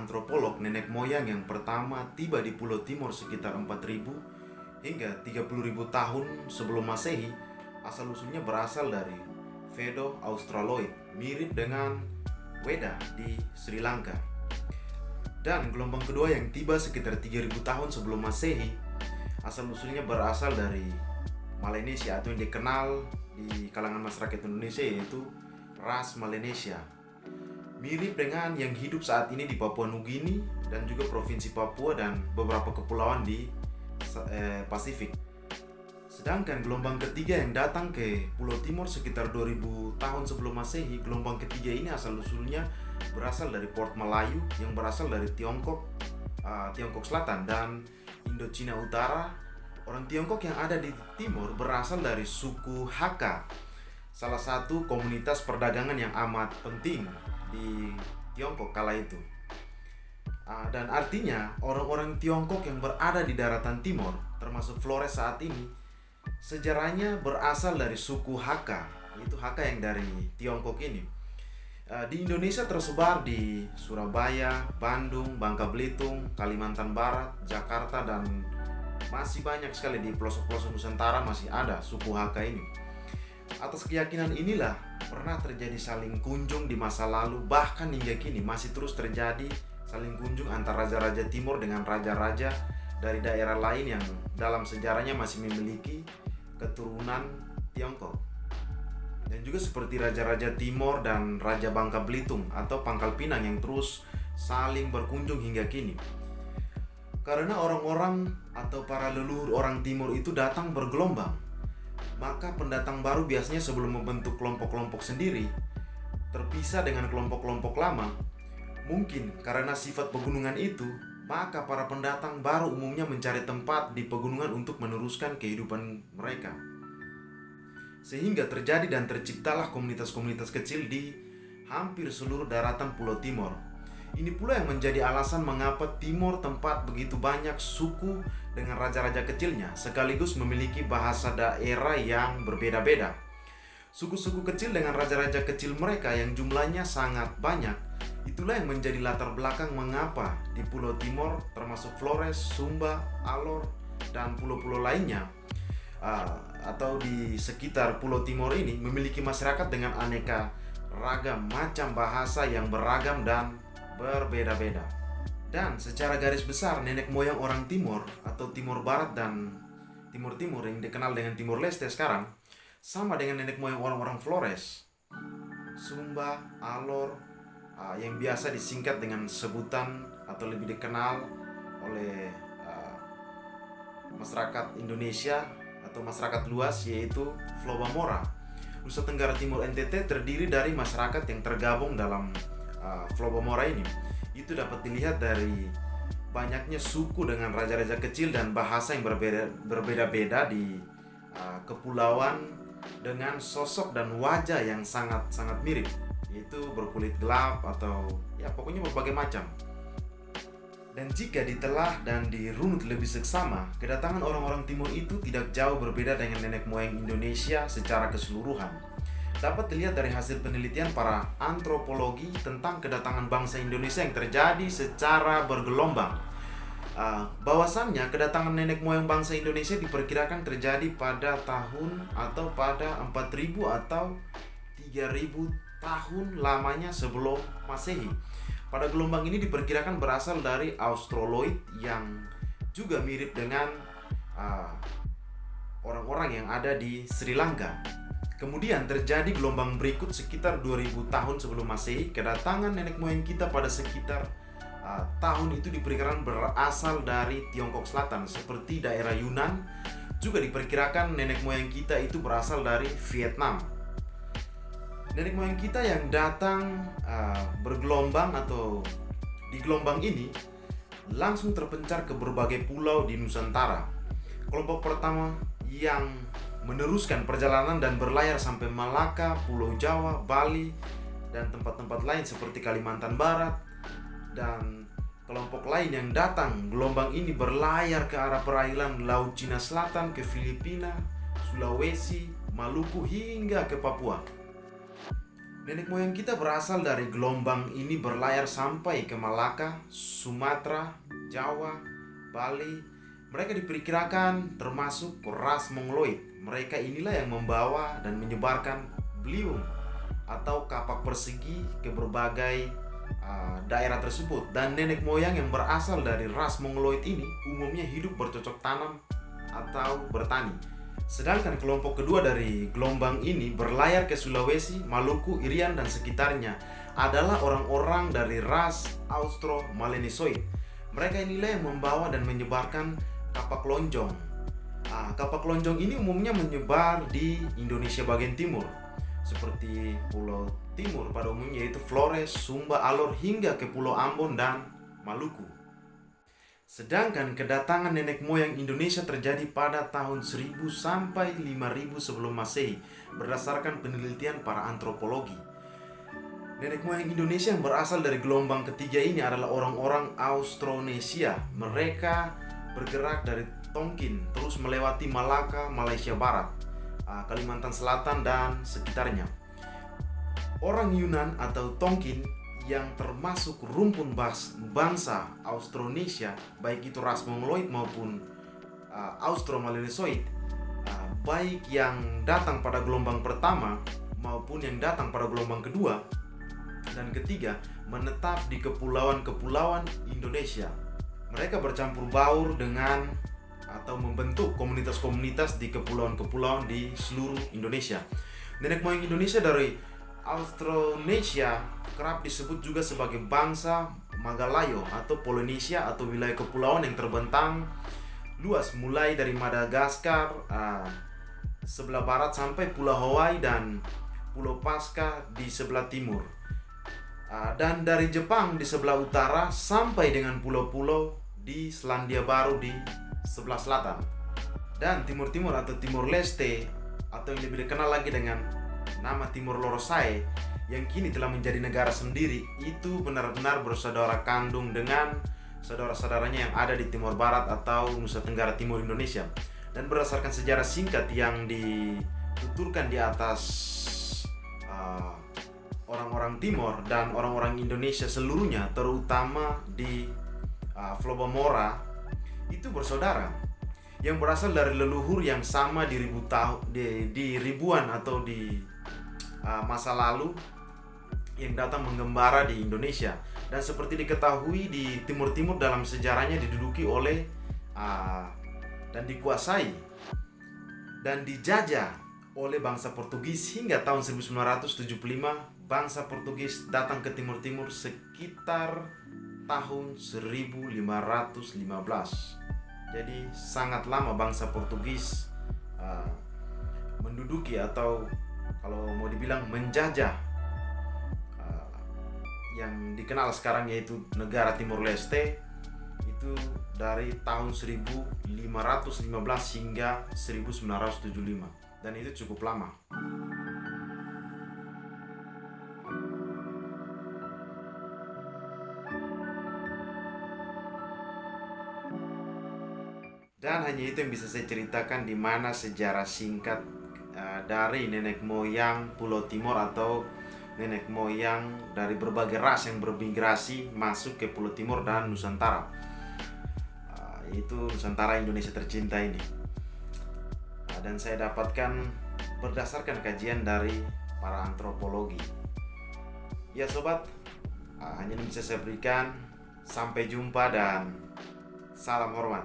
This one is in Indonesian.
antropolog, nenek moyang yang pertama tiba di Pulau Timor sekitar 4.000 hingga 30.000 tahun sebelum Masehi, asal-usulnya berasal dari Vedo australoid, mirip dengan Weda di Sri Lanka. Dan gelombang kedua yang tiba sekitar 3.000 tahun sebelum Masehi, asal-usulnya berasal dari Melanesia atau yang dikenal di kalangan masyarakat Indonesia yaitu ras Melanesia. Mirip dengan yang hidup saat ini di Papua Nugini dan juga Provinsi Papua dan beberapa kepulauan di Pasifik. Sedangkan gelombang ketiga yang datang ke Pulau Timor sekitar 2000 tahun sebelum Masehi, gelombang ketiga ini asal-usulnya berasal dari Port Melayu yang berasal dari Tiongkok Selatan dan Indochina Utara. Orang Tiongkok yang ada di timur berasal dari suku Hakka, salah satu komunitas perdagangan yang amat penting di Tiongkok kala itu. Dan artinya orang-orang Tiongkok yang berada di daratan timur, termasuk Flores saat ini, sejarahnya berasal dari suku Hakka, yaitu Hakka yang dari Tiongkok ini. Di Indonesia tersebar di Surabaya, Bandung, Bangka Belitung, Kalimantan Barat, Jakarta, dan masih banyak sekali di pelosok-pelosok Nusantara masih ada suku Hakka ini. Atas keyakinan inilah pernah terjadi saling kunjung di masa lalu, bahkan hingga kini masih terus terjadi saling kunjung antara raja-raja timur dengan raja-raja dari daerah lain yang dalam sejarahnya masih memiliki keturunan Tiongkok. Dan juga seperti raja-raja Timor dan Raja Bangka Belitung atau Pangkal Pinang yang terus saling berkunjung hingga kini. Karena orang-orang atau para leluhur orang timur itu datang bergelombang, maka pendatang baru biasanya sebelum membentuk kelompok-kelompok sendiri, terpisah dengan kelompok-kelompok lama. Mungkin karena sifat pegunungan itu, maka para pendatang baru umumnya mencari tempat di pegunungan untuk meneruskan kehidupan mereka. Sehingga terjadi dan terciptalah komunitas-komunitas kecil di hampir seluruh daratan Pulau Timor. Ini pula yang menjadi alasan mengapa Timor tempat begitu banyak suku dengan raja-raja kecilnya, sekaligus memiliki bahasa daerah yang berbeda-beda. Suku-suku kecil dengan raja-raja kecil mereka yang jumlahnya sangat banyak, itulah yang menjadi latar belakang mengapa di Pulau Timor, termasuk Flores, Sumba, Alor, dan pulau-pulau lainnya, atau di sekitar Pulau Timor ini memiliki masyarakat dengan aneka ragam macam bahasa yang beragam dan berbeda-beda. Dan secara garis besar nenek moyang orang Timor atau Timor Barat dan Timur Timur yang dikenal dengan Timor Leste sekarang sama dengan nenek moyang orang-orang Flores, Sumba, Alor, yang biasa disingkat dengan sebutan atau lebih dikenal oleh masyarakat Indonesia atau masyarakat luas yaitu Flobamora. Nusa Tenggara Timur NTT terdiri dari masyarakat yang tergabung dalam Flobamora ini. Itu dapat dilihat dari banyaknya suku dengan raja-raja kecil dan bahasa yang berbeda-beda di kepulauan dengan sosok dan wajah yang sangat-sangat mirip, yaitu berkulit gelap atau ya pokoknya berbagai macam. Dan jika ditelah dan dirunut lebih seksama, kedatangan orang-orang timur itu tidak jauh berbeda dengan nenek moyang Indonesia secara keseluruhan. Dapat dilihat dari hasil penelitian para antropologi tentang kedatangan bangsa Indonesia yang terjadi secara bergelombang. Bahwasannya kedatangan nenek moyang bangsa Indonesia diperkirakan terjadi pada tahun atau pada 4.000 atau 3.000 tahun lamanya sebelum Masehi. Pada gelombang ini diperkirakan berasal dari Australoid yang juga mirip dengan orang-orang yang ada di Sri Lanka. Kemudian terjadi gelombang berikut sekitar 2000 tahun sebelum Masehi. Kedatangan nenek moyang kita pada sekitar tahun itu diperkirakan berasal dari Tiongkok Selatan seperti daerah Yunan. Juga diperkirakan nenek moyang kita itu berasal dari Vietnam. Nenek moyang kita yang datang bergelombang atau di gelombang ini langsung terpencar ke berbagai pulau di Nusantara. Kelompok pertama yang meneruskan perjalanan dan berlayar sampai Malaka, Pulau Jawa, Bali, dan tempat-tempat lain seperti Kalimantan Barat. Dan kelompok lain yang datang gelombang ini berlayar ke arah perairan Laut Cina Selatan, ke Filipina, Sulawesi, Maluku hingga ke Papua. Nenek moyang kita berasal dari gelombang ini berlayar sampai ke Malaka, Sumatera, Jawa, Bali. Mereka diperkirakan termasuk ras Mongoloid. Mereka inilah yang membawa dan menyebarkan beliung atau kapak persegi ke berbagai daerah tersebut. Dan nenek moyang yang berasal dari ras Mongoloid ini umumnya hidup bercocok tanam atau bertani. Sedangkan kelompok kedua dari gelombang ini berlayar ke Sulawesi, Maluku, Irian, dan sekitarnya adalah orang-orang dari ras Austro-Melanesoid. Mereka inilah yang membawa dan menyebarkan kapak lonjong. Kapak lonjong ini umumnya menyebar di Indonesia bagian timur, seperti Pulau Timur pada umumnya yaitu Flores, Sumba, Alor, hingga ke Pulau Ambon dan Maluku. Sedangkan kedatangan nenek moyang Indonesia terjadi pada tahun 1000 sampai 5000 sebelum Masehi berdasarkan penelitian para antropologi. Nenek moyang Indonesia yang berasal dari gelombang ketiga ini adalah orang-orang Austronesia. Mereka bergerak dari Tonkin terus melewati Malaka, Malaysia Barat, Kalimantan Selatan dan sekitarnya. Orang Yunan atau Tonkin yang termasuk rumpun bangsa Austronesia, baik itu ras Mongoloid maupun Austro-Melanesoid, baik yang datang pada gelombang pertama maupun yang datang pada gelombang kedua dan ketiga, menetap di kepulauan-kepulauan Indonesia. Mereka bercampur baur dengan atau membentuk komunitas-komunitas di kepulauan-kepulauan di seluruh Indonesia. Nenek moyang Indonesia dari Austronesia kerap disebut juga sebagai bangsa Magalayo atau Polinesia atau wilayah kepulauan yang terbentang luas mulai dari Madagaskar sebelah barat sampai Pulau Hawaii dan Pulau Pasca di sebelah timur, dan dari Jepang di sebelah utara sampai dengan pulau-pulau di Selandia Baru di sebelah selatan. Dan Timur-Timur atau Timor Leste atau yang lebih dikenal lagi dengan nama Timor Lorosae yang kini telah menjadi negara sendiri, itu benar-benar bersaudara kandung dengan saudara-saudaranya yang ada di Timor Barat atau Nusa Tenggara Timur Indonesia. Dan berdasarkan sejarah singkat yang dituturkan di atas, orang-orang Timor dan orang-orang Indonesia seluruhnya, terutama di Flobamora, itu bersaudara yang berasal dari leluhur yang sama di ribuan atau di masa lalu yang datang menggembara di Indonesia. Dan seperti diketahui, di Timur-Timur dalam sejarahnya diduduki oleh dan dikuasai dan dijajah oleh bangsa Portugis hingga tahun 1975. Bangsa Portugis datang ke Timur-Timur sekitar tahun 1515. Jadi sangat lama bangsa Portugis menduduki atau kalau mau dibilang menjajah yang dikenal sekarang yaitu negara Timor Leste, itu dari tahun 1515 hingga 1975, dan itu cukup lama. Dan hanya itu yang bisa saya ceritakan di mana sejarah singkat dari nenek moyang Pulau Timor atau nenek moyang dari berbagai ras yang bermigrasi masuk ke Pulau Timor dan Nusantara, yaitu Nusantara Indonesia tercinta ini. Dan saya dapatkan berdasarkan kajian dari para antropologi. Ya sobat, hanya ini bisa saya berikan. Sampai jumpa dan salam hormat.